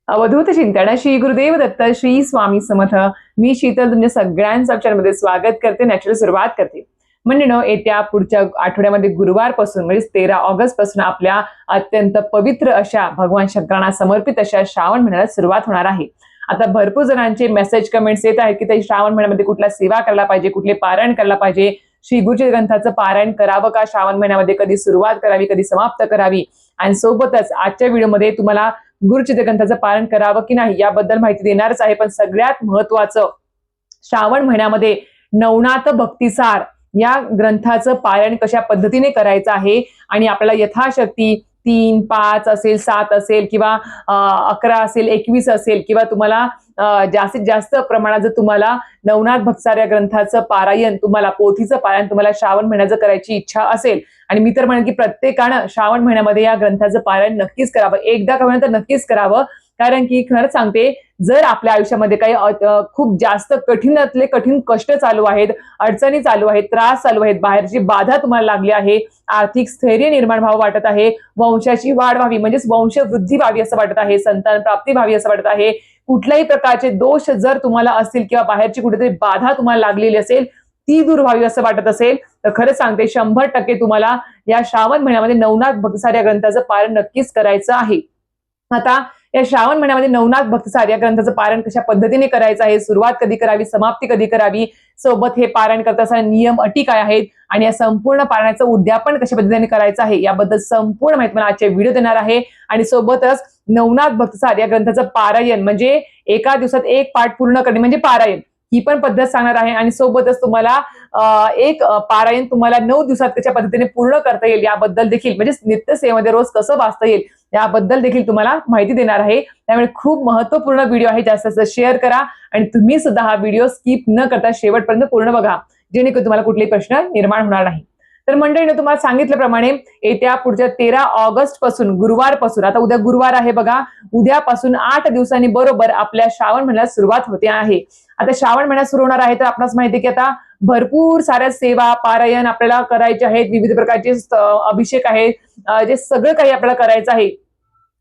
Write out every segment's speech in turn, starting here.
अवधूत चिंतन श्री गुरुदेव दत्त श्री स्वामी समर्थ. मी शीतल तुमच्या सगळ्यांचं चॅनलमध्ये स्वागत करते. नॅचरल सुरुवात करते. म्हणजे येत्या पुढच्या आठवड्यामध्ये गुरुवारपासून म्हणजे 13 ऑगस्ट पासून आपल्या अत्यंत पवित्र अशा भगवान शंकरांना समर्पित अशा श्रावण महिन्याला सुरुवात होणार आहे. आता भरपूर जणांचे मेसेज कमेंट्स येत आहेत की ते श्रावण महिन्यामध्ये कुठला सेवा करायला पाहिजे, कुठले पारायण करायला पाहिजे, श्री गुरुचरित्र ग्रंथाचं पारायण करावं का, श्रावण महिन्यामध्ये कधी सुरुवात करावी, कधी समाप्त करावी, आणि सोबतच आजच्या व्हिडिओमध्ये तुम्हाला गुरुचरित्र ग्रंथाचं पारायण करावं की नाही याबद्दल माहिती देणारच आहे. पण सगळ्यात महत्वाचं, श्रावण महिन्यामध्ये नवनाथ भक्तिसार या ग्रंथाचं पारायण कशा पद्धतीने करायचं आहे आणि आपल्याला यथाशक्ती 3, 5 असेल, 7 असेल किंवा 11 असेल, 21 असेल किंवा तुम्हाला जास्तीत जास्त प्रमाणात जर तुम्हाला नवनाथ भक्तिसार या ग्रंथाचं पारायण, तुम्हाला पोथीचं पारायण तुम्हाला श्रावण महिन्याचं करायची इच्छा असेल, आणि मी तर म्हणेन की प्रत्येकानं श्रावण महिन्यामध्ये या ग्रंथाचं पारायण नक्कीच करावं. एकदा का तर नक्कीच करावं. कारण की खरंच सांगते, जर आपल्या आयुष्यामध्ये काही खूप जास्त कठीणातले कठीण कष्ट चालू आहेत, अडचणी चालू आहेत, त्रास चालू आहेत, बाहेरची बाधा तुम्हाला लागली आहे, आर्थिक स्थैर्य निर्माण व्हावं वाटत आहे, वंशाची वाढ व्हावी म्हणजेच वंशवृद्धी व्हावी असं वाटत आहे, संतान प्राप्ती व्हावी असं वाटत आहे, कुठल्याही प्रकारचे दोष जर तुम्हाला असतील किंवा बाहेरची कुठेतरी बाधा तुम्हाला लागलेली असेल ती दूर व्हावी असं वाटत असेल, तर खरंच सांगते 100% तुम्हाला या श्रावण महिन्यामध्ये नवनाथ भक्तिसार या ग्रंथाचं पारायण नक्कीच करायचं आहे. आता या श्रावण महिन्यामध्ये नवनाथ भक्तिसार या ग्रंथाचं पारायण कशा पद्धतीने करायचं आहे, सुरुवात कधी करावी, समाप्ती कधी करावी, सोबत हे पारायण करत असताना नियम अटी काय आहेत आणि या संपूर्ण पारायणाचं उद्यापन कशा पद्धतीने करायचं आहे याबद्दल संपूर्ण माहिती मला आजच्या व्हिडिओ देणार आहे. आणि सोबतच नवनाथ भक्तिसार या ग्रंथाचं पारायण म्हणजे एका दिवसात एक पाठ पूर्ण करणे म्हणजे पारायण, ही पण पद्धत सांगणार आहे. आणि सोबतच तुम्हाला एक पारायण तुम्हाला 9 दिवसात कशा पद्धतीने पूर्ण करता येईल याबद्दल देखील, म्हणजे नित्य सेवेमध्ये रोज कसं वाचता येईल याबद्दल देखील तुम्हाला माहिती देणार आहे. त्यामुळे खूप महत्वपूर्ण व्हिडिओ आहे. जास्त जास्त शेअर करा आणि तुम्ही सुद्धा हा व्हिडिओ स्किप न करता शेवटपर्यंत पूर्ण बघा, जेणेकरून तुम्हाला कुठलेही प्रश्न निर्माण होणार नाही. तर मंडळीने तुम्हाला सांगितल्याप्रमाणे येत्या पुढच्या 13 ऑगस्ट पासून गुरुवारपासून, आता उद्या गुरुवार आहे बघा, उद्यापासून 8 दिवसांनी बरोबर आपल्या श्रावण महिन्याला सुरुवात होते आहे. आता श्रावण महिना सुरू होणार आहे तर आपणास माहिती आहे की आता भरपूर साऱ्या सेवा पारायण आपल्याला करायचे आहेत, विविध प्रकारचे अभिषेक आहेत, जे सगळं काही आपल्याला करायचं आहे.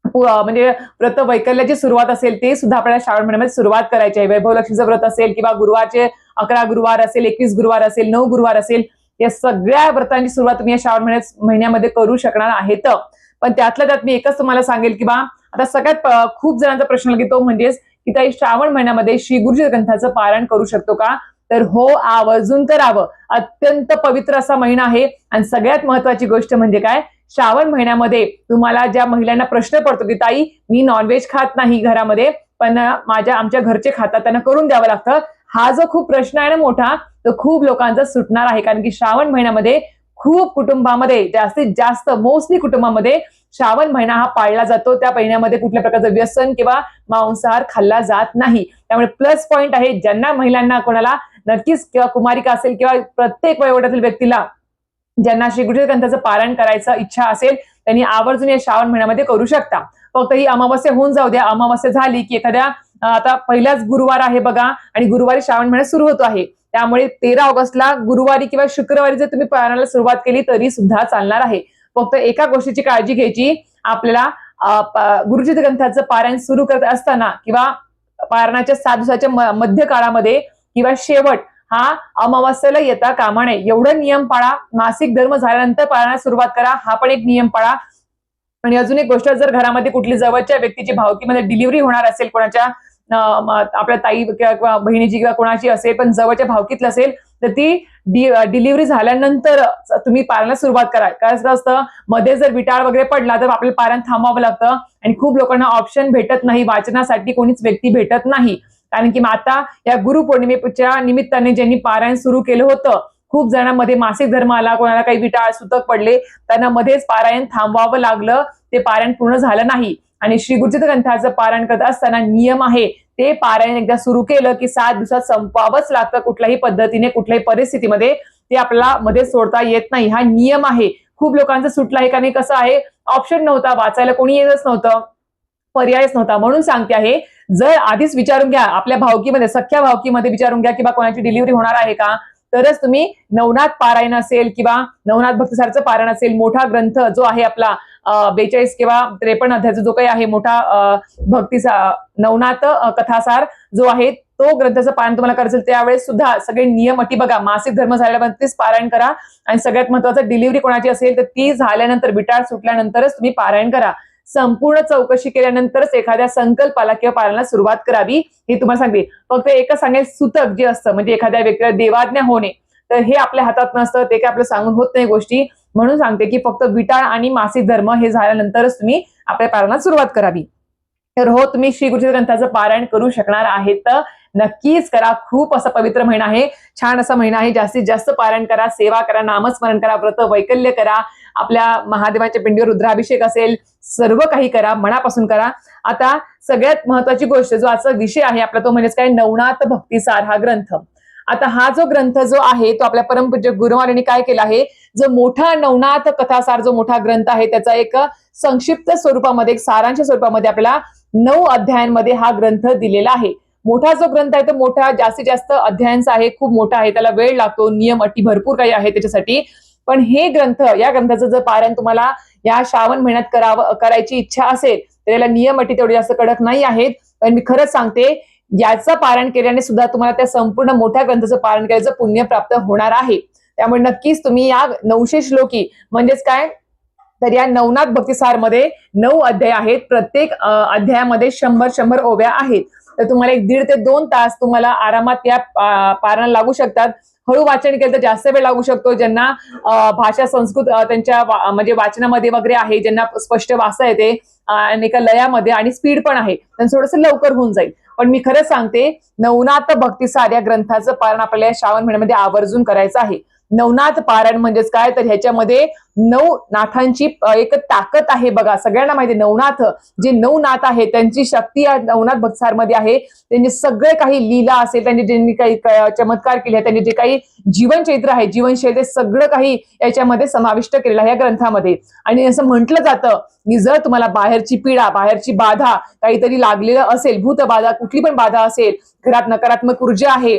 म्हणजे व्रत वैकल्याची सुरुवात असेल ते सुद्धा आपल्याला श्रावण महिन्यामध्ये सुरुवात करायची आहे. वैभव लक्ष्मीचं व्रत असेल किंवा गुरुवारचे 11 गुरुवार असेल, 21 गुरुवार असेल, 9 गुरुवार असेल, या सगळ्या व्रतांची सुरुवात तुम्ही या श्रावण महिन्यामध्ये करू शकणार आहेत. पण त्यातल्या त्यात मी एकच तुम्हाला सांगेल की आता सगळ्यात खूप जणांचा प्रश्न की तो म्हणजेच की त्या श्रावण महिन्यामध्ये श्री गुरुचरित्र ग्रंथाचं पारायण करू शकतो का? तर हो, आवर्जून करावं. अत्यंत पवित्र असा महिना आहे. आणि सगळ्यात महत्वाची गोष्ट म्हणजे काय, श्रावण महिन्यामध्ये तुम्हाला ज्या महिलांना प्रश्न पडतो की ताई मी नॉनव्हेज खात नाही घरामध्ये, पण आमच्या घरचे खातात, त्यांना करून द्यावं लागतं, हा जो खूप प्रश्न आहे ना मोठा, तो खूप लोकांचा सुटणार आहे. कारण की श्रावण महिन्यामध्ये खूप कुटुंबामध्ये, जास्तीत जास्त मोस्टली कुटुंबामध्ये श्रावण महिना हा पाळला जातो. त्या महिन्यामध्ये कुठल्या प्रकारचं व्यसन किंवा मांसाहार खाल्ला जात नाही. त्यामुळे प्लस पॉइंट आहे. ज्यांना महिलांना कोणाला नक्कीच किंवा कुमारिका असेल किंवा प्रत्येक वयोगटातील व्यक्तीला ज्यांना श्री गुरुचरित्र ग्रंथाचं पारायण करायचं इच्छा असेल त्यांनी आवर्जून या श्रावण महिन्यामध्ये करू शकता. फक्त ही अमावस्या होऊन जाऊ द्या. अमावस्या झाली की एखाद्या आता पहिलाच गुरुवार आहे बघा आणि गुरुवारी श्रावण महिना सुरू होतो आहे, त्यामुळे 13 ऑगस्टला गुरुवारी किंवा शुक्रवारी जर तुम्ही पारायणाला सुरुवात केली तरी सुद्धा चालणार आहे. फक्त एका गोष्टीची काळजी घ्यायची, आपल्याला गुरुचरित्र ग्रंथाचं पारायण सुरू करत असताना किंवा पारायणाच्या 7 दिवसाच्या मध्य काळामध्ये किंवा शेवट हा अमावस्येला येता कामा नये, एवढं नियम पाळा. मासिक धर्म झाल्यानंतर पारायणाला सुरुवात करा, हा पण एक नियम पाळा. आणि अजून एक गोष्ट, जर घरामध्ये कुठली जवळच्या व्यक्तीची भावकीमध्ये डिलिव्हरी होणार असेल, कोणाच्या आपल्या ताई किंवा बहिणीची किंवा कोणाची असेल पण जवळच्या भावकीतलं असेल, तर ती डिलिव्हरी झाल्यानंतर तुम्ही पारायणाला सुरुवात करा. काय असतं, मध्ये जर विटाळ वगैरे पडला तर आपल्याला पारायण थांबवावं लागतं आणि खूप लोकांना ऑप्शन भेटत नाही, वाचनासाठी कोणीच व्यक्ती भेटत नाही. कारण की आता या गुरुपौर्णिमेच्या निमित्ताने ज्यांनी पारायण सुरू केलं होतं, खूप जणांमध्ये मासिक धर्म आला, कोणाला काही विटाळ सुतक पडले, त्यांना मध्येच पारायण थांबवावं लागलं, ते पारायण पूर्ण झालं नाही. आणि श्री गुरुचरित्र ग्रंथाचं पारायण करत असताना नियम आहे, ते पारायण एकदा सुरू केलं की 7 दिवसात संपवावंच लागतं. कुठल्याही पद्धतीने कुठल्याही परिस्थितीमध्ये ते आपल्याला मध्ये सोडता येत नाही, हा नियम आहे. खूप लोकांचं सुटलं आहे, कारण कसं आहे, ऑप्शन नव्हता, वाचायला कोणी येतच नव्हतं, पर्यायच नव्हता. म्हणून सांगते आहे, जर आधीच विचारून घ्या, आपल्या भावकीमध्ये, सख्या भावकीमध्ये विचारून घ्या किंवा कोणाची डिलिव्हरी होणार आहे का, तरच तुम्ही नवनाथ पारायण असेल किंवा नवनाथ भक्तिसारचं पारायण असेल, मोठा ग्रंथ जो आहे आपला 42 किंवा 53 अध्यायाचा जो काही आहे मोठा भक्तीचा नवनाथ कथासार जो आहे तो ग्रंथाचं पारायण तुम्हाला करायचं त्यावेळेस सुद्धा सगळे नियम अटी बघा. मासिक धर्म झाल्यानंतर तेच पारायण करा. आणि सगळ्यात महत्वाचं डिलिव्हरी कोणाची असेल तर ती झाल्यानंतर बिटाळ सुटल्यानंतरच तुम्ही पारायण करा. संपूर्ण चौकशी केल्यानंतरच एखाद्या संकल्पाला किंवा पारायणाला सुरुवात करावी हे तुम्हाला सांगते. फक्त एकच सांगेल सूतक जे असतं म्हणजे एखाद्या व्यक्तीला देवाज्ञा होणे तर हे आपल्या हातात नसतं. ते काय आपलं सांगून होत नाही गोष्टी. म्हणून सांगते की फक्त विटाळ आणि मासिक धर्म हे झाल्यानंतरच तुम्ही आपल्या पारायणाला सुरुवात करावी. तर हो तुम्ही श्री गुरुचरित्र ग्रंथाचं पारायण करू शकणार आहेत तर नक्कीच करा. खूप असा पवित्र महिना आहे, छान असा महिना आहे. जास्तीत जास्त पारायण करा, सेवा करा, नामस्मरण करा, व्रत वैकल्य करा, आपल्या महादेवाच्या पिंडीवर रुद्राभिषेक असेल, सर्व काही करा, मनापासून करा. आता सगळ्यात महत्वाची गोष्ट जो आजचा विषय आहे आपला तो म्हणजेच काय नवनाथ भक्तिसार हा ग्रंथ. आता हा जो ग्रंथ जो आहे तो आपल्या परमपूज्य गुरुमारांनी काय केला आहे, जो मोठा नवनाथ कथासार जो मोठा ग्रंथ आहे त्याचा एक संक्षिप्त स्वरूपामध्ये एक सारांश स्वरूपामध्ये आपल्याला 9 अध्यायांमध्ये हा ग्रंथ दिलेला आहे. मोठा जो ग्रंथ आहे तो मोठा जास्तीत जास्त अध्यायांचा आहे, खूप मोठा आहे, त्याला वेळ लागतो, नियम अटी भरपूर काही आहे त्याच्यासाठी. पण हे ग्रंथ या ग्रंथाचं जर पारायण तुम्हाला या श्रावण महिन्यात करायची इच्छा असेल तर याला नियम अटी तेवढे जास्त कडक नाही आहेत. पण मी खरंच सांगते याचं पारायण केल्याने सुद्धा तुम्हाला त्या संपूर्ण मोठ्या ग्रंथाचं पारायण करायचं पुण्य प्राप्त होणार आहे. त्यामुळे नक्कीच तुम्ही या 900 श्लोकी म्हणजेच काय तर या नवनाथ भक्तिसारमध्ये 9 अध्याय आहेत. प्रत्येक अध्यायामध्ये 100 ओव्या आहेत. तर तुम्हाला 1.5 ते 2 तास तुम्हाला आरामात या पारायणाला लागू शकतात. हळू वाचन केलं तर जास्त वेळ लागू शकतो. ज्यांना भाषा संस्कृत त्यांच्या म्हणजे वाचनामध्ये वगैरे आहे, ज्यांना स्पष्ट वाचता येते आणि एका लयामध्ये आणि स्पीड पण आहे त्यांचं थोडंसं लवकर होऊन जाईल. पण मी खरं सांगते नवनाथ भक्तिसार या ग्रंथाचं पारायण आपल्याला श्रावण महिन्यामध्ये आवर्जून करायचं आहे. नवनाथ पारायण म्हणजेच काय तर ह्याच्यामध्ये 9 नाथांची एक ताकद आहे बघा. सगळ्यांना माहिती नवनाथ जे 9 नाथ आहे त्यांची शक्ती या नवनाथ भक्तिसारमध्ये आहे. त्यांचे सगळे काही लीला असेल, त्यांनी ज्यांनी काही चमत्कार केले त्यांनी जे काही जीवनचैत्र आहे जीवनशैली ते सगळं काही याच्यामध्ये समाविष्ट केलेलं आहे या ग्रंथामध्ये. आणि असं म्हटलं जातं की जर तुम्हाला बाहेरची पीडा बाहेरची बाधा काहीतरी लागलेलं असेल, भूतबाधा कुठली पण बाधा असेल, घरात नकारात्मक ऊर्जा आहे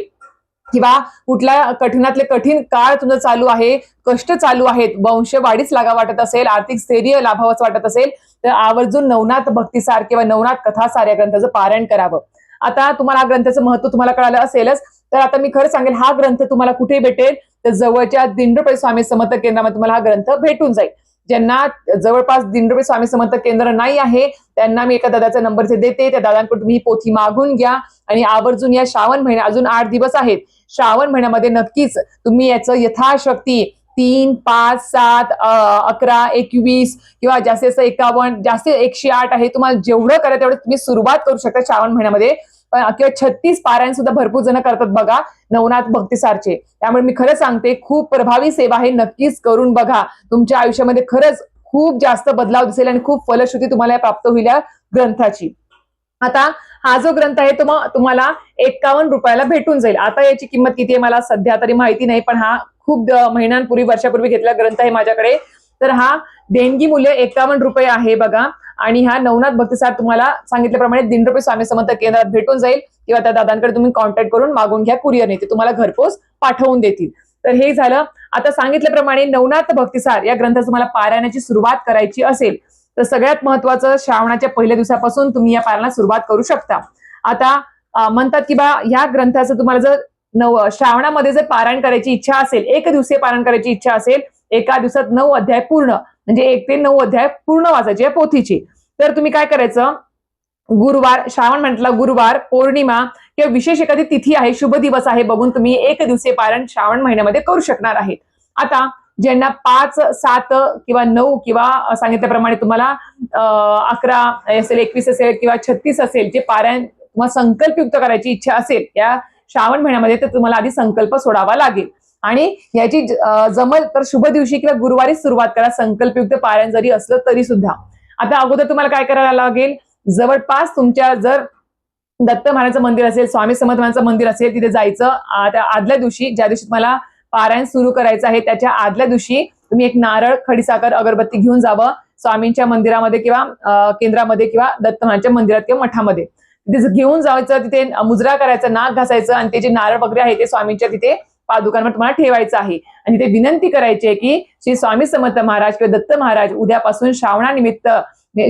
किंवा कुठल्या कठीणातले कठीण काळ तुमचं चालू आहे, कष्ट चालू आहेत, वंशवाढीच लागा वाटत असेल, आर्थिक स्थैर्य लाभावंच वाटत असेल तर आवर्जून नवनाथ भक्तिसार किंवा नवनाथ कथासार या ग्रंथाचं पारायण करावं. आता तुम्हाला हा ग्रंथाचं महत्व तुम्हाला कळालं असेलच. तर आता मी खरं सांगेल हा ग्रंथ तुम्हाला कुठे भेटेल तर जवळच्या दिंडोरी स्वामी समर्थ केंद्रामध्ये तुम्हाला हा ग्रंथ भेटून जाईल. ज्यांना जवळपास दिंडोरी स्वामी समर्थ केंद्र नाही आहे त्यांना मी एका दादाचा नंबर देते. त्या दादांकडून तुम्ही ही पोथी मागून घ्या आणि आवर्जून या श्रावण महिन्यात अजून 8 दिवस आहेत. श्रावण महिन्यामध्ये नक्कीच तुम्ही याचं यथाशक्ती 3, 5, 7, 11, 21 किंवा जास्तीत 51 जास्तीत 108 आहे. तुम्हाला जेवढं करा तेवढं तुम्ही सुरुवात करू शकता श्रावण महिन्यामध्ये. किंवा 36 पारायण सुद्धा भरपूर जण करतात बघा नवनाथ भक्तिसारचे. त्यामुळे मी खरं सांगते खूप प्रभावी सेवा आहे, नक्कीच करून बघा. तुमच्या आयुष्यामध्ये खरंच खूप जास्त बदलाव दिसेल आणि खूप फलश्रुती तुम्हाला प्राप्त होईल या ग्रंथाची. आता हा जो ग्रंथ आहे तो मग तुम्हाला 51 रुपयाला भेटून जाईल. आता याची किंमत किती आहे मला सध्या तरी माहिती नाही, पण हा खूप महिन्यांपूर्वी वर्षापूर्वी घेतलेला ग्रंथ आहे माझ्याकडे. तर हा देणगी मूल्य 51 रुपये आहे बघा. आणि हा नवनाथ भक्तिसार तुम्हाला सांगितल्याप्रमाणे दिंडोरी स्वामी समर्थ केंद्रात भेटून जाईल किंवा त्या दादांकडे तुम्ही कॉन्टॅक्ट करून मागून घ्या, कुरिअरने ते तुम्हाला घरपोच पाठवून देतील. तर हे झालं. आता सांगितल्याप्रमाणे नवनाथ भक्तिसार या ग्रंथाचं तुम्हाला पारायणाची सुरुवात करायची असेल तर सगळ्यात महत्वाचं श्रावणाच्या पहिल्या दिवसापासून तुम्ही या पारायणाला सुरुवात करू शकता. आता म्हणतात की बा ह्या ग्रंथाचं तुम्हाला जर श्रावणामध्ये जर पारायण करायची इच्छा असेल, 1 दिवसीय पारायण करायची इच्छा असेल, एका दिवसात 9 अध्याय पूर्ण म्हणजे 1 ते 9 अध्याय पूर्ण वाचायचे या पोथीची, तर तुम्ही काय करायचं गुरुवार श्रावण म्हटला गुरुवार पौर्णिमा किंवा विशेष एखादी तिथी आहे शुभ दिवस आहे बघून तुम्ही 1 दिवसीय पारायण श्रावण महिन्यामध्ये करू शकणार आहे. आता ज्यांना 5, 7 किंवा 9 किंवा सांगितल्याप्रमाणे तुम्हाला 11 असेल, 21 असेल किंवा 36 असेल जे पारायण तुम्हाला संकल्पयुक्त करायची इच्छा असेल या श्रावण महिन्यामध्ये तर तुम्हाला आधी संकल्प सोडावा लागेल. आणि याची जमल तर शुभ दिवशी किंवा गुरुवारी सुरुवात करा संकल्पयुक्त पारायण जरी असलं तरी सुद्धा. आता अगोदर तुम्हाला काय करायला लागेल, जवळपास तुमच्या जर दत्त महाराजांचं मंदिर असेल, स्वामी समर्थ महाराजांचं मंदिर असेल तिथे जायचं. त्या आदल्या दिवशी ज्या दिवशी तुम्हाला पारायण सुरू करायचं आहे त्याच्या आदल्या दिवशी तुम्ही एक नारळ, खडीसाखर, अगरबत्ती घेऊन जावं स्वामींच्या मंदिरामध्ये किंवा केंद्रामध्ये किंवा दत्त महाराजांच्या मंदिरात किंवा मठामध्ये. तिथे घेऊन जायचं, तिथे मुजरा करायचं, नाक घासायचं आणि ते जे नारळ वगैरे आहे ते स्वामींच्या तिथे पादुकांवर तुम्हाला ठेवायचं आहे आणि ते विनंती करायची आहे की श्री स्वामी समर्थ महाराज किंवा दत्त महाराज उद्यापासून श्रावणानिमित्त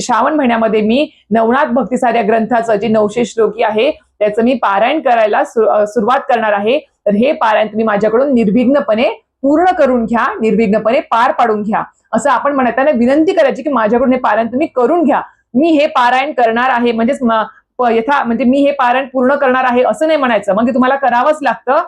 श्रावण महिन्यामध्ये मी नवनाथ भक्तिसार या ग्रंथाचं जे 900 श्लोकी आहे त्याचं मी पारायण करायला सुरुवात करणार आहे. तर हे पारायण तुम्ही माझ्याकडून निर्विघ्नपणे पूर्ण करून घ्या, निर्विघ्नपणे पार पाडून घ्या असं आपण म्हणत त्यांना विनंती करायची की माझ्याकडून हे पारायण तुम्ही करून घ्या. मी हे पारायण करणार आहे म्हणजेच म्हणजे मी हे पारायण पूर्ण करणार आहे असं नाही म्हणायचं, मग तुम्हाला करावंच लागतं.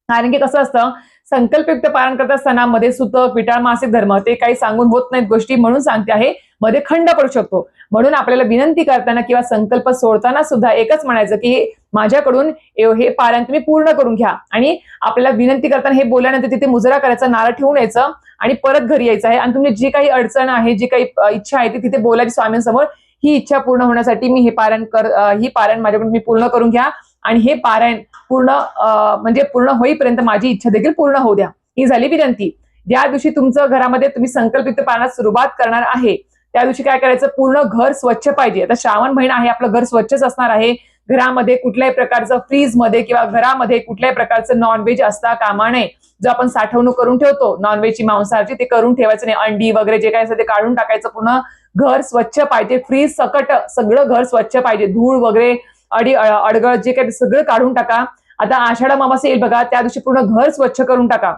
कारण की कसं असतं संकल्पयुक्त पारायण करत असताना मध्ये सुतक विटाळ मासिक धर्म ते काही सांगून होत नाहीत गोष्टी म्हणून सांगते आहे, मध्ये खंड पडू शकतो. म्हणून आपल्याला विनंती करताना किंवा संकल्प सोडताना सुद्धा एकच म्हणायचं की माझ्याकडून हे पारायण तुम्ही पूर्ण करून घ्या. आणि आपल्याला विनंती करताना हे बोलल्यानंतर तिथे मुजरा करायचा, नारळ ठेवून यायचं आणि परत घरी यायचं आहे. आणि तुमची जी काही अडचण आहे, जी काही इच्छा आहे ती तिथे बोलायची स्वामींसमोर, ही इच्छा पूर्ण होण्यासाठी मी ही पारायण माझ्याकडून मी पूर्ण करून घ्या आणि हे पारायण पूर्ण होईपर्यंत माझी इच्छा देखील पूर्ण होऊ द्या. ही झाली विनंती. ज्या दिवशी तुमचं घरामध्ये तुम्ही संकल्पयुक्त पारायणात सुरुवात करणार आहे त्या दिवशी काय करायचं, पूर्ण घर स्वच्छ पाहिजे. आता श्रावण महिना आहे, आपलं घर स्वच्छच असणार आहे. घरामध्ये कुठल्याही प्रकारचं फ्रीजमध्ये किंवा घरामध्ये कुठल्याही प्रकारचं नॉनव्हेज असता कामा नये. जो आपण साठवणूक करून ठेवतो नॉनव्हेजची मांसाहारची ते करून ठेवायचं नाही. अंडी वगैरे जे काय असतं ते काढून टाकायचं. पूर्ण घर स्वच्छ पाहिजे, फ्रीज सकट सगळं घर स्वच्छ पाहिजे. धूळ वगैरे अडगळ जे काही सगळं काढून टाका. आता आषाढ अमावास्या येईल बघा, त्या दिवशी पूर्ण घर स्वच्छ करून टाका.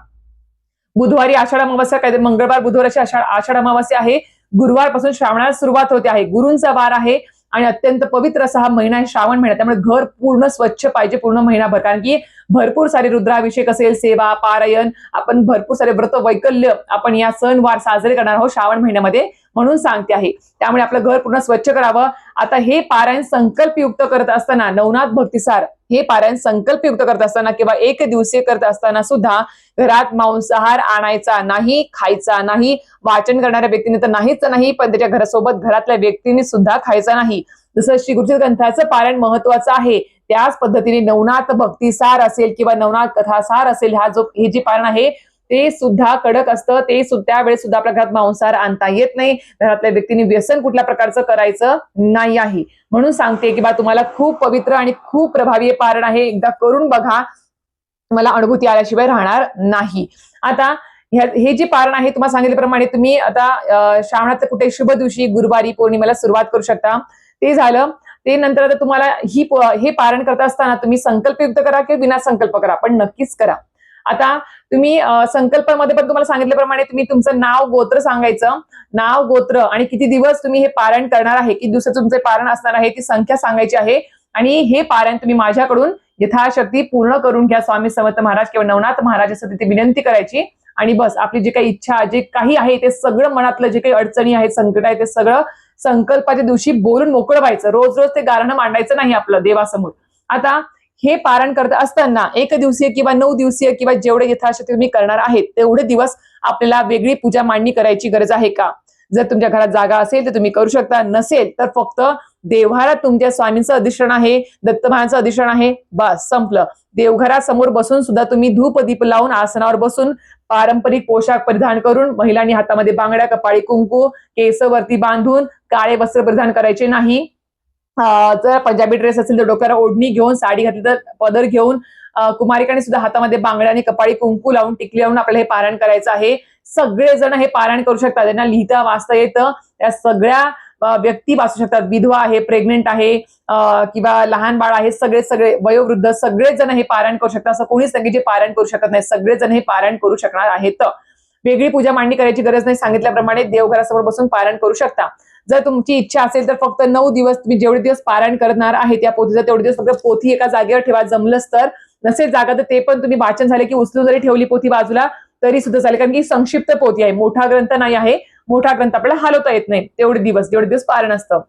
बुधवारी आषाढ अमावास्या काय मंगळवार बुधवार अशी आषाढ अमावास्या आहे. गुरुवारपासून श्रावणाला सुरुवात होते आहे. गुरूंचा वार आहे आणि अत्यंत पवित्र असा हा महिना आहे श्रावण महिना. त्यामुळे घर पूर्ण स्वच्छ पाहिजे पूर्ण महिनाभर. कारण की भरपूर सारे रुद्राभिषेक असेल, सेवा पारायण, आपण भरपूर सारे व्रत वैकल्य आपण या सणवार साजरे करणार आहोत श्रावण महिन्यामध्ये म्हणून सांगते आहे. त्यामुळे आपलं घर पूर्ण स्वच्छ करावं. आता हे पारायण संकल्पयुक्त करत असताना नवनाथ भक्तिसार हे पारायण संकल्पयुक्त करत असताना किंवा एक दिवसीय करत असताना सुद्धा घरात मांसाहार आणायचा नाही, खायचा नाही. वाचन करणाऱ्या व्यक्तीने तर नाहीच नाही, पण त्याच्या घरासोबत घरातल्या व्यक्तींनी सुद्धा खायचा नाही. जसं श्री गुरुचरित्र ग्रंथाचं पारायण महत्वाचं आहे त्याच पद्धतीने नवनाथ भक्तिसार असेल किंवा नवनाथ कथासार असेल हे जे पारायण आहे ते सुद्धा कडक असतं. ते त्यावेळेस सुद्धा आपल्या घरात मांसाहार आणता येत नाही. घरातल्या व्यक्तीने व्यसन कुठल्या प्रकारचं करायचं नाही आहे. म्हणून सांगते की बा तुम्हाला खूप पवित्र आणि खूप प्रभावी पारायण आहे. एकदा करून बघा, तुम्हाला अनुभूती आल्याशिवाय राहणार नाही. आता हे जे पारायण आहे तुम्हाला सांगितल्याप्रमाणे तुम्ही आता श्रावणाचं कुठे शुभ दिवशी गुरुवारी पौर्णिमेला सुरुवात करू शकता. ते झालं. ते नंतर आता तुम्हाला हे पारायण करत असताना तुम्ही संकल्पयुक्त करा किंवा विना संकल्प करा, पण नक्कीच करा. आता तुम्ही संकल्पामध्ये पण तुम्हाला सांगितल्याप्रमाणे तुम्ही तुमचं नाव गोत्र सांगायचं. नाव गोत्र आणि किती दिवस तुम्ही हे पारायण करणार आहे, किती दिवसाचं तुमचे पारायण असणार आहे ती संख्या सांगायची आहे. आणि हे पारायण तुम्ही माझ्याकडून यथाशक्ती पूर्ण करून घ्या. स्वामी समर्थ महाराज किंवा नवनाथ महाराज असं तिथे विनंती करायची. आणि बस आपली जी काही इच्छा जे काही आहे ते सगळं मनातलं जे काही अडचणी आहेत संकट आहे ते सगळं संकल्पाच्या दिवशी बोलून मोकळं व्हायचं. रोज रोज ते गारणं मांडायचं नाही आपलं देवासमोर. आता हे पारायण करत असताना 1 दिवसीय किंवा 9 दिवसीय किंवा जेवढे यथाशक्ती तुम्ही करणार आहेत तेवढे दिवस आपल्याला वेगळी पूजा मांडणी करायची गरज आहे का? जर तुमच्या घरात जागा असेल तर तुम्ही करू शकता, नसेल तर फक्त देवघरात तुमच्या स्वामींचं अधिष्ठान आहे, दत्त महाराजांचं अधिष्ठान आहे, बस संपलं. देवघरासमोर बसून सुद्धा तुम्ही धूप दीप लावून आसनावर बसून पारंपरिक पोशाख परिधान करून महिलांनी हातामध्ये बांगड्या, कपाळी कुंकू, केसवरती बांधून काळे वस्त्र परिधान करायचे नाही. जर पंजाबी ड्रेस असेल तर डोक्यावर ओढणी घेऊन, साडी घातली तर पदर घेऊन, कुमारिकांनी सुद्धा हातामध्ये बांगड्या आणि कपाळी कुंकू लावून टिकली लावून आपल्याला हे पारायण करायचं आहे. सगळेजण हे पारायण करू शकतात. त्यांना लिहिता वाचता येतं. त्या सगळ्या व्यक्ती वाचू शकतात. विधवा आहे, प्रेग्नेंट आहे किंवा लहान बाळ आहे, सगळे वयोवृद्ध सगळेजण हे पारायण करू शकतात. असं कोणीच नाही जे पारायण करू शकत नाही. सगळेजण हे पारायण करू शकणार आहेत. वेगळी पूजा मांडणी करायची गरज नाही. सांगितल्याप्रमाणे देवघरासमोर बसून पारायण करू शकता. जर तुमची इच्छा असेल तर फक्त 9 दिवस तुम्ही जेवढे दिवस पारायण करणार आहे त्या पोथीचा तेवढे दिवस फक्त पोथी एका जागेवर ठेवा जमलंच तर. नसेल जागा तर ते पण तुम्ही वाचन झाले की उचलून जरी ठेवली पोथी बाजूला तरी सुद्धा चालेल. कारण की संक्षिप्त पोथी आहे, मोठा ग्रंथ नाही आहे. मोठा ग्रंथ आपल्याला हलवता येत नाही जेवढे दिवस पारायण असतं.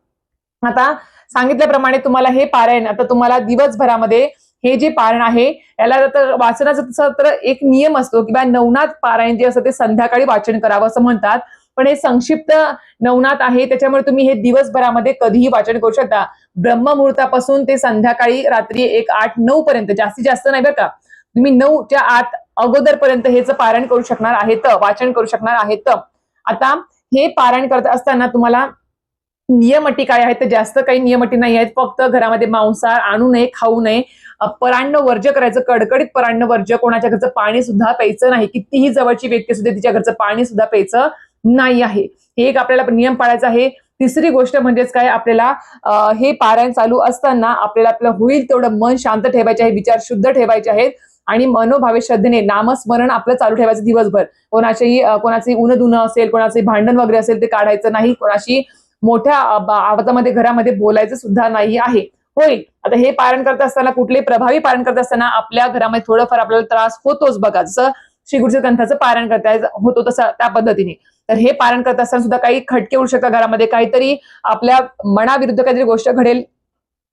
आता सांगितल्याप्रमाणे तुम्हाला हे पारायण आता तुम्हाला दिवसभरामध्ये हे जे पारायण आहे याला वाचनाचा तर एक नियम असतो किंवा नवनाथ पारायण जे असतं ते संध्याकाळी वाचन करावं असं म्हणतात. पण हे संक्षिप्त नवनाथ आहे त्याच्यामुळे तुम्ही हे दिवसभरामध्ये कधीही वाचन करू शकता. ब्रह्ममुहूर्तापासून ते संध्याकाळी रात्री 1-8-9 पर्यंत, जास्तीत जास्त नाही बरं का, तुम्ही 9च्या आत अगोदरपर्यंत हेच पारायण करू शकणार आहेत, वाचन करू शकणार आहेत. आता हे पारायण करत असताना तुम्हाला नियम अटी काय आहेत तर जास्त काही नियम अटी नाही आहेत. फक्त घरामध्ये मांसाहार आणू नये, खाऊ नये. परान्न वर्ज्य करायचं, कडकडीत परान्न वर्ज्य. कोणाच्या घरचं पाणी सुद्धा प्यायचं नाही, कितीही जवळची व्यक्ती असू दे तिच्या घरचं पाणी सुद्धा प्यायचं नाही आहे. हे एक आपल्याला नियम पाळायचा आहे. तिसरी गोष्ट म्हणजेच काय, आपल्याला हे पारायण चालू असताना आपल्याला आपलं होईल तेवढं मन शांत ठेवायचे आहे, विचार शुद्ध ठेवायचे आहेत आणि मनोभावे श्रद्धेने नामस्मरण आपलं चालू ठेवायचं दिवसभर. कोणाची उणं असेल, कोणाचे भांडण वगैरे असेल ते काढायचं नाही, कोणाशी मोठ्या आवाजामध्ये घरामध्ये बोलायचं सुद्धा नाही आहे. होईल आता हे पारायण करत असताना, कुठले प्रभावी पारायण करत असताना आपल्या घरामध्ये थोडंफार आपल्याला त्रास होतोच बघा, जसं श्री गुरुचरित्र ग्रंथाचं पारायण करता होतो तसं त्या पद्धतीने. तर हे पारायण करत असताना सुद्धा काही खटके उडू शकतात घरामध्ये, काहीतरी आपल्या मनाविरुद्ध काहीतरी गोष्ट घडेल,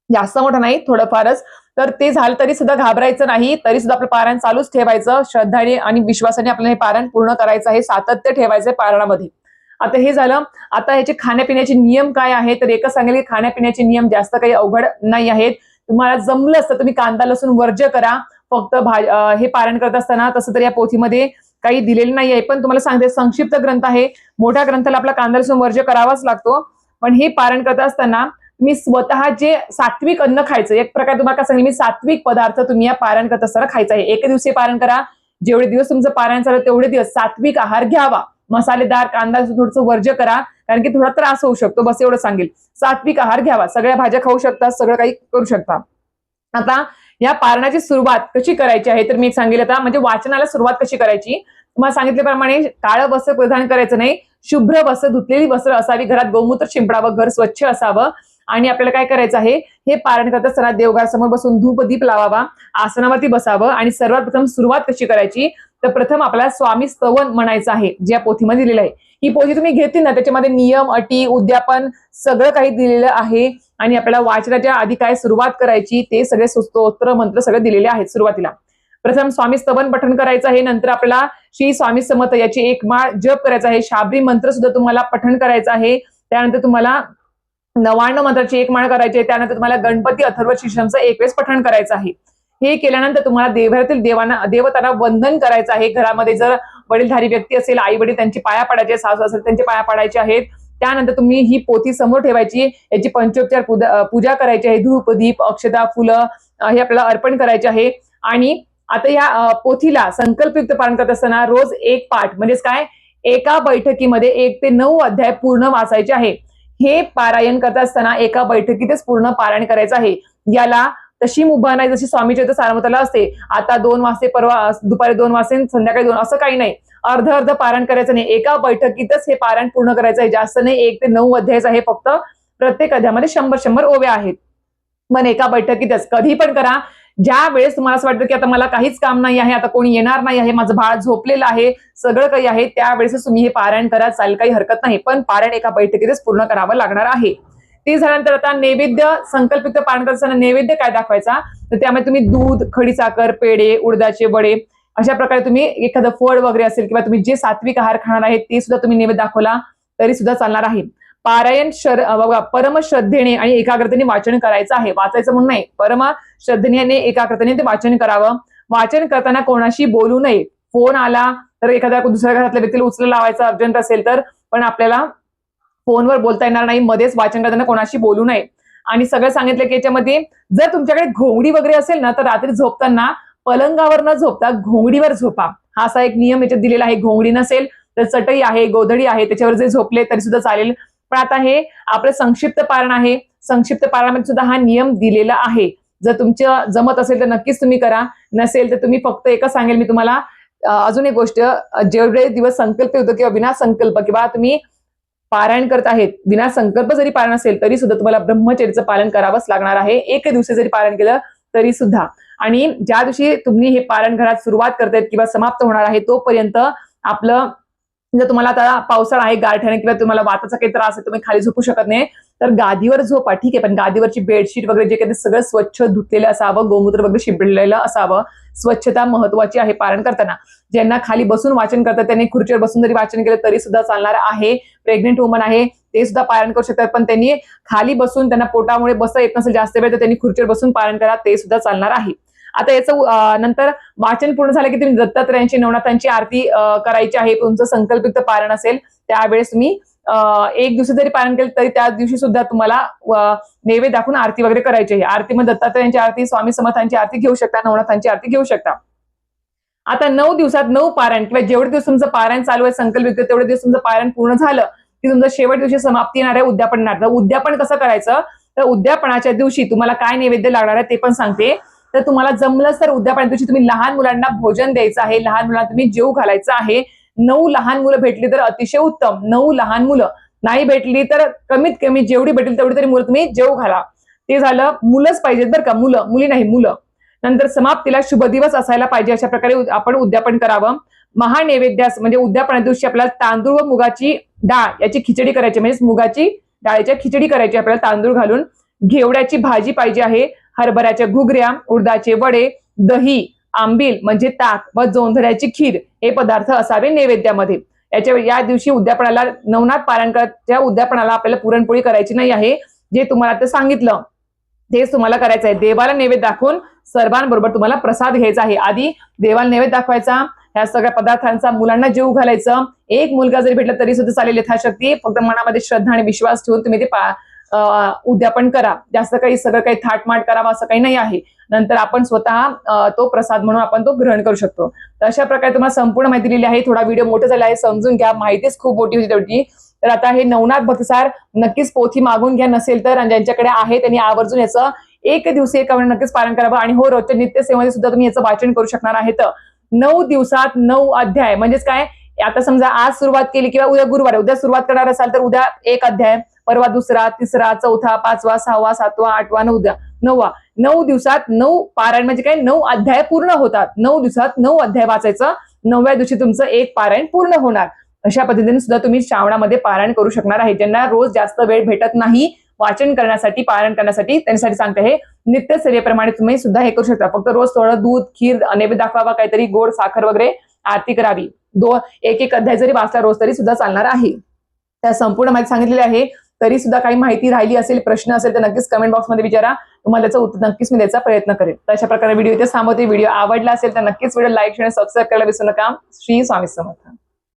जास्त मोठं नाही थोडंफारच. तर ते झालं तरी सुद्धा घाबरायचं नाही, तरी सुद्धा आपलं पारायण चालूच ठेवायचं, श्रद्धाने आणि विश्वासाने आपल्याला हे पारायण पूर्ण करायचं आहे, सातत्य ठेवायचंय पारायणामध्ये. आता हे झालं. आता ह्याचे खाण्यापिण्याचे नियम काय आहे, तर एकच सांगेल की खाण्यापिण्याचे नियम जास्त काही अवघड नाही आहेत. तुम्हाला जमलं असतं तुम्ही कांदा लसूण वर्ज्य करा, फक्त हे पारायण करत असताना. तसं तर या पोथीमध्ये काही दिलेलं नाही आहे, पण तुम्हाला सांगते संक्षिप्त ग्रंथ आहे, मोठ्या ग्रंथाला आपला कांदा लसूण वर्ज्य करावाच लागतो. पण हे पारायण करत असताना मी स्वतः जे सात्विक अन्न खायचं, एक प्रकार तुम्हाला काय सांगेल मी, सात्विक पदार्थ तुम्ही या पारायण करत असताना खायचा आहे. एक दिवशी पारायण करा, जेवढे दिवस तुमचं पारायण चालू तेवढे दिवस सात्विक आहार घ्यावा, मसालेदार कांदा थोडंसं वर्ज्य करा, कारण की थोडा त्रास होऊ शकतो, बस एवढं सांगेल. सात्विक आहार घ्यावा, सगळ्या भाज्या खाऊ शकता, सगळं काही करू शकता. आता या पारायणाची सुरुवात कशी करायची आहे, तर मी सांगेल आता, म्हणजे वाचनाला सुरुवात कशी करायची. तुम्हाला सांगितल्याप्रमाणे काळं वस्त्र परिधान करायचं नाही, शुभ्र वस्त्र, धुतलेली वस्त्र असावी, घरात गोमूत्र शिंपडावं, घर स्वच्छ असावं. आणि आपल्याला काय करायचं आहे, हे पारायण करत असताना देवघरासमोर बसून धूपदीप लावावा, आसनावरती बसावं. आणि सर्वात प्रथम सुरुवात कशी करायची, तर प्रथम आपल्याला स्वामी स्तवन म्हणायचं आहे, जे या पोथीमध्ये दिलेलं आहे. ही पोथी तुम्ही घेतली ना, त्याच्यामध्ये नियम, अटी, उद्यापन सगळं काही दिलेलं आहे. आणि आपल्याला वाचनाच्या आधी काय सुरुवात करायची ते सगळे स्तोत्र मंत्र सगळे दिलेले आहेत. सुरुवातीला प्रथम स्वामी स्तवन पठण करायचं आहे, नंतर आपल्याला श्री स्वामी समर्थ याची एक माळ जप करायचा आहे, शाबरी मंत्र सुद्धा तुम्हाला पठण करायचं आहे. त्यानंतर तुम्हाला 99 मंत्राची एक माळ करायची आहे. त्यानंतर तुम्हाला गणपती अथर्व शीर्षमचं एक वेळेस पठण करायचं आहे. हे केल्यानंतर तुम्हाला देवघरातील देवतांना वंदन करायचं आहे. घरामध्ये जर वडीलधारी व्यक्ती असेल, आई वडील, त्यांची पाया पडायचे, सासू असेल त्यांचे पाया पडायचे आहेत. त्यानंतर तुम्ही ही पोथी समोर ठेवायची, याची पंचोपचार पूजा करायची आहे, धूप दीप अक्षता फुलं हे आपल्याला अर्पण करायचे आहे. आणि आता या पोथीला संकल्पयुक्त पारायण करत असताना रोज एक पाठ, म्हणजेच काय, एका बैठकीमध्ये 1 ते 9 अध्याय पूर्ण वाचायचे आहे. हे पारायण करत असताना एका बैठकीतच पूर्ण पारायण करायचं आहे. याला तशी मुभा नाही जशी स्वामीचरित्र सारमताला असते, आता 2 वाजते, परवा दुपारी 2 वाजते, संध्याकाळी 2, असं काही नाही. अर्ध पारायण करायचं नाही, एका बैठकीतच हे पारायण पूर्ण करायचं आहे. जास्त नाही, 1 ते 9 अध्यायच आहे फक्त. प्रत्येक अध्यायामध्ये 100 ओव्या आहेत, पण एका बैठकीतच. कधी पण करा, ज्या वेळेस तुम्हाला असं वाटतं की आता मला काहीच काम नाही आहे, आता कोणी येणार नाही आहे, माझं बाळ झोपलेलं आहे, सगळं काही आहे, त्यावेळेस तुम्ही हे पारायण करा, चालेल, काही हरकत नाही. पण पारायण एका बैठकीतच पूर्ण करावं लागणार आहे. ते झाल्यानंतर आता नैवेद्य, संकल्पित पारायण करत असताना नैवेद्य काय दाखवायचा, तर त्यामध्ये तुम्ही दूध, खडी साखर, पेढे, उडदाचे वडे, अशा प्रकारे तुम्ही एखादं फळ वगैरे असेल किंवा तुम्ही जे सात्विक आहार खाणार आहे ते सुद्धा तुम्ही नैवेद्य दाखवला तरी सुद्धा चालणार आहे. पारायण परम श्रद्धेने आणि एकाग्रतेने वाचन करायचं आहे. वाचायचं म्हणून नाही, परम श्रद्धेने एकाग्रतेने ते वाचन करावं. वाचन करताना कोणाशी बोलू नये. फोन आला तर एखाद्या दुसऱ्या घरातल्या व्यक्तीला उचलून लावायचं अर्जंट असेल तर, पण आपल्याला फोनवर बोलता येणार नाही. मध्येच वाचन करताना कोणाशी बोलू नये. आणि सगळं सांगितलं की याच्यामध्ये जर तुमच्याकडे घोंगडी वगैरे असेल ना, तर रात्री झोपताना पलंगावर न झोपता घोंगडीवर झोपा. हा असा एक नियम याच्यात दिलेला आहे. घोंगडी नसेल तर चटई आहे, गोधडी आहे, त्याच्यावर जे झोपले तरी सुद्धा चालेल. पण आता हे आपलं संक्षिप्त पारायण आहे, संक्षिप्त पारायणामध्ये सुद्धा हा नियम दिलेला आहे. जर तुमचं जमत असेल तर नक्कीच तुम्ही करा, नसेल तर तुम्ही फक्त एकच सांगेल मी तुम्हाला, अजून एक गोष्ट, जेवढे दिवस संकल्प होतो किंवा विना संकल्प किंवा तुम्ही पारायण करत आहेत, विना संकल्प जरी पारायण असेल तरी सुद्धा तुम्हाला ब्रह्मचर्याचं पालन करावंच लागणार आहे. एक दिवशी जरी पारायण केलं तरी सुद्धा. आणि ज्या दिवशी तुम्ही हे पारायण घरात सुरुवात करतायत किंवा समाप्त होणार आहे तोपर्यंत आपलं, जर तुम्हाला आता पावसाळा आहे, गारठ्याने किंवा तुम्हाला वाताचा काही त्रास आहे, तुम्ही खाली झोपू शकत नाही, तर गादीवर झोपा, ठीक आहे. पण गादीवरची बेडशीट वगैरे जे काही सगळं स्वच्छ धुतलेलं असावं, गोमूत्र वगैरे शिंपडलेलं असावं. स्वच्छता महत्वाची आहे पारायण करताना. ज्यांना खाली बसून वाचन करतात त्यांनी खुर्चीवर बसून जरी वाचन केलं तरी सुद्धा चालणार आहे. प्रेग्नेंट वुमन आहे ते सुद्धा पारायण करू शकतात, पण त्यांनी खाली बसून, त्यांना पोटामुळे बसता येत नसेल जास्त वेळ, तर त्यांनी खुर्चीवर बसून पारायण करा, ते सुद्धा चालणार आहे. आता याचं नंतर वाचन पूर्ण झालं की तुम्ही दत्तात्रयांची नवनाथांची आरती करायची आहे. तुमचं संकल्पित पारायण असेल त्यावेळेस तुम्ही एक दिवशी जरी पारायण केलं तरी त्या दिवशी सुद्धा तुम्हाला नैवेद्य दाखवून आरती वगैरे करायची आहे. आरतीमध्ये दत्तात्रयांची आरती, स्वामी समर्थांची आरती घेऊ शकता, नवनाथांची आरती घेऊ शकता. आता 9 दिवसात 9 पारायण किंवा जेवढे दिवस तुमचं पारायण चालू आहे संकल्पित तेवढे दिवस तुमचं पारायण पूर्ण झालं की तुमचं शेवट दिवशी समाप्ती येणार आहे उद्यापनात. उद्यापन कसं करायचं तर उद्यापनाच्या दिवशी तुम्हाला काय नैवेद्य लागणार आहे ते पण सांगते. तर तुम्हाला जमलंच तर उद्यापनाच्या दिवशी तुम्ही लहान मुलांना भोजन द्यायचं आहे, लहान मुलांना तुम्ही जेवू घालायचं आहे. 9 लहान मुलं भेटली तर अतिशय उत्तम. 9 लहान मुलं नाही भेटली तर कमीत कमी जेवढी भेटली तेवढी तरी मुलं तुम्ही जेवू घाला. ते झालं. मुलंच पाहिजेत बरं का, मुलं मुली नाही, मुलं. नंतर समाप्तीला शुभ दिवस असायला पाहिजे अशा प्रकारे आपण उद्यापन करावं. महानैवेद्यास म्हणजे उद्यापना दिवशी आपल्याला तांदूळ व मुगाची डाळ याची खिचडी करायची, म्हणजे मुगाची डाळीच्या खिचडी करायची आपल्याला तांदूळ घालून. घेवड्याची भाजी पाहिजे आहे, हरभऱ्याच्या घुगऱ्या, उडदाचे वडे, दही, आंबील म्हणजे ताक व जोंधळ्याची खीर हे पदार्थ असावे नैवेद्यामध्ये. या दिवशी उद्यापनाला नवनाथ पारायणच्या उद्यापनाला आपल्याला पुरणपोळी करायची नाही आहे. जे तुम्हाला आता सांगितलं तेच तुम्हाला करायचं आहे. देवाला नैवेद्य दाखवून सर्वांबरोबर तुम्हाला प्रसाद घ्यायचा आहे. आधी देवाला नैवेद्य दाखवायचा, ह्या सगळ्या पदार्थांचा मुलांना जेवू घालायचं. एक मुलगा जरी भेटला तरी सुद्धा चालेल यथाशक्ती. फक्त मनामध्ये श्रद्धा आणि विश्वास ठेवून तुम्ही ते उद्यापन करा. जास्त काही सगळं काही थाटमाट करावं असं काही नाही आहे. नंतर आपण स्वतः तो प्रसाद म्हणून आपण तो ग्रहण करू शकतो. तर अशा प्रकारे तुम्हाला संपूर्ण माहिती दिलेली आहे. थोडा व्हिडिओ मोठा झाला आहे, समजून घ्या. माहितीच खूप मोठी होती तेवढी. तर आता हे नवनाथ भक्तिसार नक्कीच पोथी मागून घ्या, नसेल तर आणि ज्यांच्याकडे आहे त्यांनी आवर्जून याचं एक दिवशी नक्कीच पारायण करावं. आणि हो, रोजच्या नित्यसेवेमध्ये सुद्धा तुम्ही याचं वाचन करू शकणार आहेत. 9 दिवसात 9 अध्याय म्हणजेच काय, आता समजा आज सुरुवात केली किंवा उद्या गुरुवार उद्या सुरुवात करणार असाल तर उद्या 1 अध्याय, परवा 2रा, 3रा, 4था, 5वा, 6वा, 7वा, 8वा, 9वा. 9 दिवसात 9 पारायण म्हणजे काय, 9 अध्याय पूर्ण होतात. 9 दिवसात 9 अध्याय वाचायचं. 9व्या दिवशी तुमचं 1 पारायण पूर्ण होणार. अशा पद्धतीने सुद्धा तुम्ही श्रावणामध्ये पारायण करू शकणार आहे. ज्यांना रोज जास्त वेळ भेटत नाही वाचन करण्यासाठी, पारायण करण्यासाठी, त्यांच्यासाठी सांगते हे नित्यसेवेप्रमाणे तुम्ही सुद्धा हे करू शकता. फक्त रोज थोडं दूध, खीर, नैवेद्य दाखवावा, काहीतरी गोड, साखर वगैरे आरती करावी. 1 अध्याय जरी वाचला रोज तरी सुद्धा चालणार आहे. त्या संपूर्ण माहिती सांगितलेली आहे. तरी सुद्धा काही माहिती राहिली असेल, प्रश्न असेल तर नक्कीच कमेंट बॉक्समध्ये विचारा. तुम्हाला त्याचं उत्तर नक्कीच मी द्यायचा प्रयत्न करेन. तर अशा प्रकारे व्हिडिओ इथे थांबवते. व्हिडिओ आवडला असेल तर नक्कीच व्हिडिओ लाईक, शेअर, सबस्क्राईब करायला विसरू नका. श्री स्वामी समर्थ.